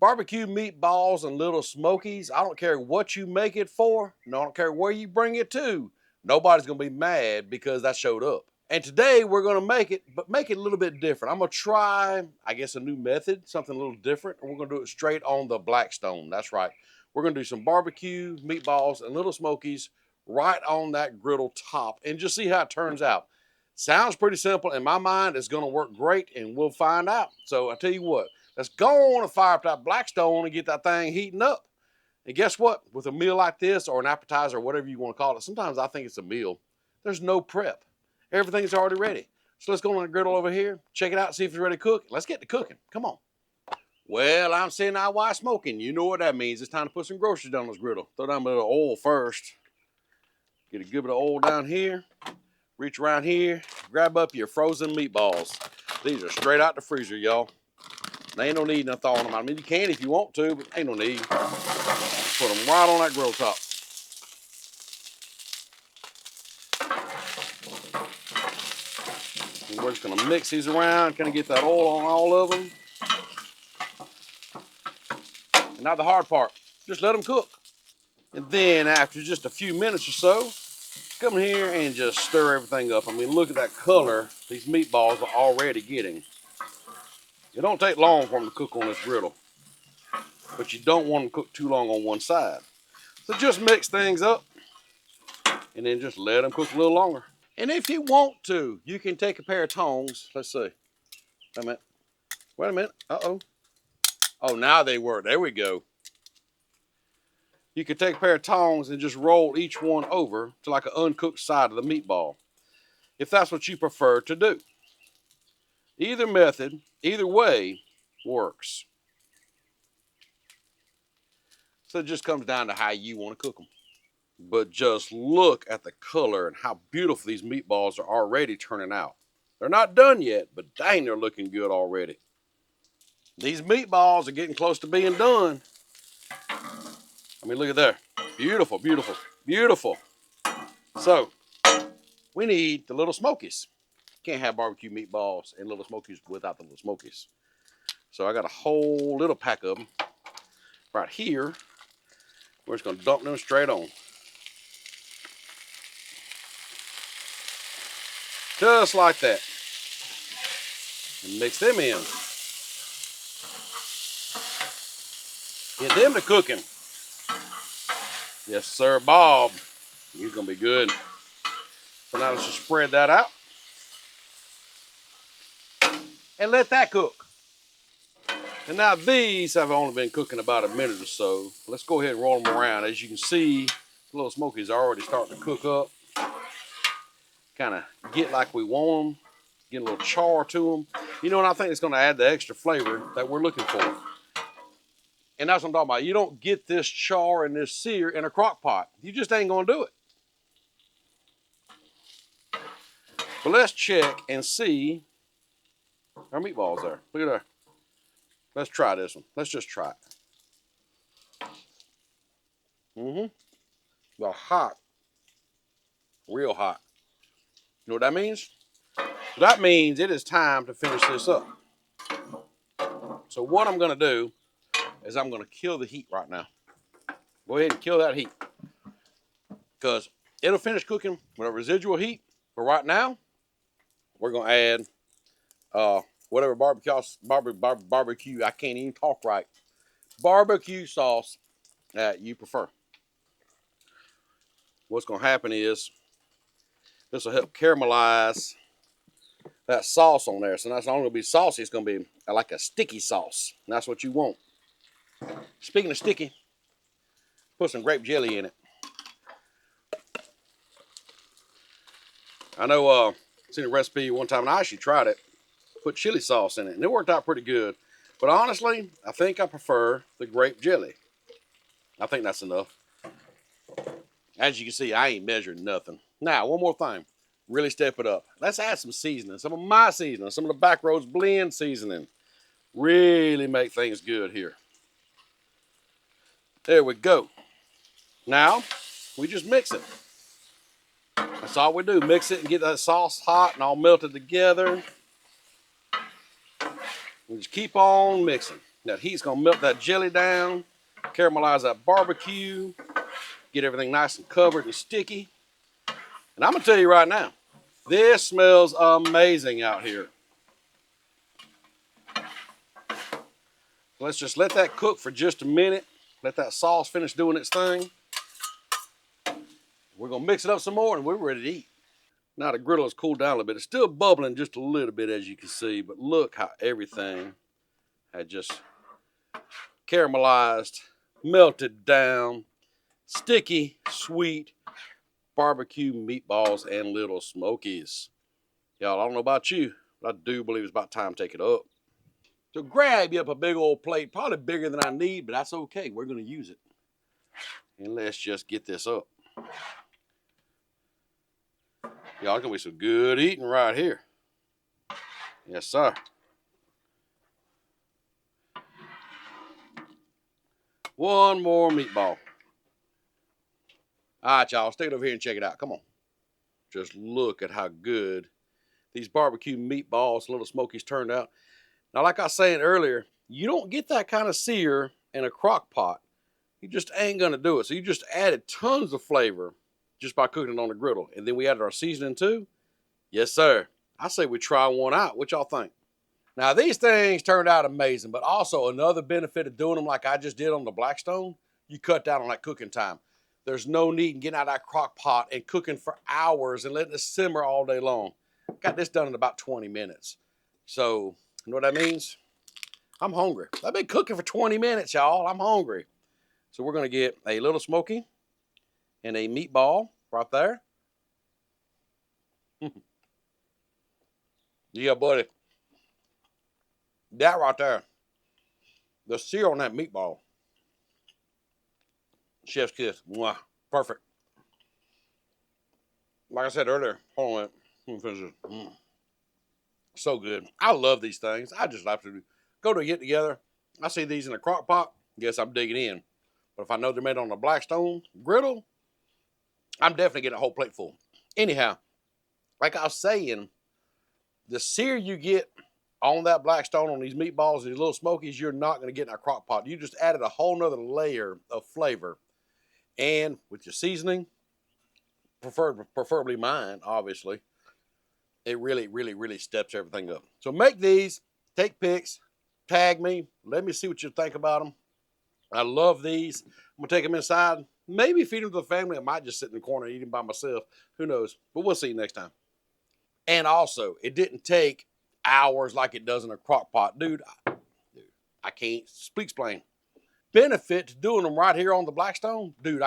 BBQ Meatballs and Lil Smokies. I don't care what you make it for. No, I don't care where you bring it to. Nobody's going to be mad because that showed up. And today we're going to make it, but make it a little bit different. I'm going to try, I guess, a new method, something a little different. And we're going to do it straight on the Blackstone. That's right. We're going to do some barbecue meatballs and Lil Smokies right on that griddle top and just see how it turns out. Sounds pretty simple. In my mind, it's going to work great, and we'll find out. So I tell you what, let's go on and fire up that Blackstone and get that thing heating up. And guess what? With a meal like this or an appetizer or whatever you want to call it, sometimes I think it's a meal. There's no prep. Everything's already ready. So let's go on the griddle over here, check it out, see if it's ready to cook. Let's get to cooking. Come on. Well, I'm sitting out while smoking. You know what that means. It's time to put some groceries down this griddle. Throw down a little oil first. Get a good bit of oil down here. Reach around here. Grab up your frozen meatballs. These are straight out the freezer, y'all. There ain't no need to thaw them out. I mean, you can if you want to, but ain't no need. Put them right on that grill top. And we're just gonna mix these around, kind of get that oil on all of them. And now the hard part, just let them cook. And then after just a few minutes or so, come here and just stir everything up. I mean, look at that color these meatballs are already getting. It don't take long for them to cook on this griddle, but you don't want them to cook too long on one side. So just mix things up and then just let them cook a little longer. And if you want to, you can take a pair of tongs. Let's see. Wait a minute. Wait a minute. Uh-oh. Oh, now they work. There we go. You can take a pair of tongs and just roll each one over to like an uncooked side of the meatball, if that's what you prefer to do. Either method, either way, works. So it just comes down to how you want to cook them. But just look at the color and how beautiful these meatballs are already turning out. They're not done yet, but dang, they're looking good already. These meatballs are getting close to being done. I mean, look at there. Beautiful, beautiful, beautiful. So, we need the Lil Smokies. Can't have barbecue meatballs and Lil Smokies without the Lil Smokies. So I got a whole little pack of them right here. We're just gonna dump them straight on. Just like that. And mix them in. Get them to cooking. Yes, sir, Bob. You're gonna be good. So now let's just spread that out. And let that cook. And now these have only been cooking about a minute or so. Let's go ahead and roll them around. As you can see, the Lil Smokies are already starting to cook up. Kind of get like we want them. Get a little char to them. You know what I think it's going to add the extra flavor that we're looking for. And that's what I'm talking about. You don't get this char and this sear in a crock pot. You just ain't going to do it. But let's check and see our meatballs there. Look at that. Let's try this one. Let's just try it. Well, hot. Real hot. You know what that means? That means it is time to finish this up. So what I'm going to do is I'm going to kill the heat right now. Go ahead and kill that heat. Because it'll finish cooking with a residual heat. But right now, we're going to add whatever barbecue, I can't even talk right. Barbecue sauce that you prefer. What's going to happen is this will help caramelize that sauce on there. So that's not only going to be saucy, it's going to be like a sticky sauce. And that's what you want. Speaking of sticky, put some grape jelly in it. I know seen a recipe one time and I actually tried it. Put chili sauce in it and it worked out pretty good. But honestly, I think I prefer the grape jelly. I think that's enough. As you can see, I ain't measured nothing. Now, one more thing. Really step it up. Let's add some seasoning. Some of my seasoning. Some of the Backroads blend seasoning. Really make things good here. There we go. Now, we just mix it. That's all we do. Mix it and get that sauce hot and all melted together. We just keep on mixing. That heat's gonna melt that jelly down, caramelize that barbecue, get everything nice and covered and sticky. And I'm gonna tell you right now, this smells amazing out here. Let's just let that cook for just a minute. Let that sauce finish doing its thing. We're gonna mix it up some more and we're ready to eat. Now the griddle has cooled down a little bit. It's still bubbling just a little bit as you can see, but look how everything had just caramelized, melted down, sticky, sweet barbecue meatballs and Lil Smokies. Y'all, I don't know about you, but I do believe it's about time to take it up. So grab you up a big old plate, probably bigger than I need, but that's okay. We're gonna use it. And let's just get this up. Y'all, it's gonna be some good eating right here. Yes, sir. One more meatball. All right, y'all, stay over here and check it out. Come on. Just look at how good these barbecue meatballs, Lil Smokies, turned out. Now, like I was saying earlier, you don't get that kind of sear in a crock pot. You just ain't gonna do it. So you just added tons of flavor just by cooking it on the griddle. And then we added our seasoning too. Yes, sir. I say we try one out. What y'all think? Now, these things turned out amazing, but also another benefit of doing them like I just did on the Blackstone, you cut down on that cooking time. There's no need in getting out of that crock pot and cooking for hours and letting it simmer all day long. Got this done in about 20 minutes. So, you know what that means? I'm hungry. I've been cooking for 20 minutes, y'all. I'm hungry. So we're gonna get a Lil Smoky and a meatball right there. Yeah, buddy. That right there. The sear on that meatball. Chef's kiss. Mwah. Perfect. Like I said earlier, hold on. Let me finish this. So good. I love these things. I just like to go to get together. I see these in a crock pot. Yes, I'm digging in. But if I know they're made on a Blackstone griddle, I'm definitely getting a whole plate full. Anyhow, like I was saying, the sear you get on that Blackstone on these meatballs, these Lil Smokies, you're not going to get in a crock pot. You just added a whole nother layer of flavor. And with your seasoning, preferably mine, obviously, it really steps everything up. So make these, take pics, tag me, let me see what you think about them. I love these. I'm gonna take them inside, maybe feed them to the family. I might just sit in the corner and eat them by myself. Who knows? But we'll see you next time. And also, it didn't take hours like it does in a crock pot. Dude, I can't speak explain. Benefit to doing them right here on the Blackstone, dude,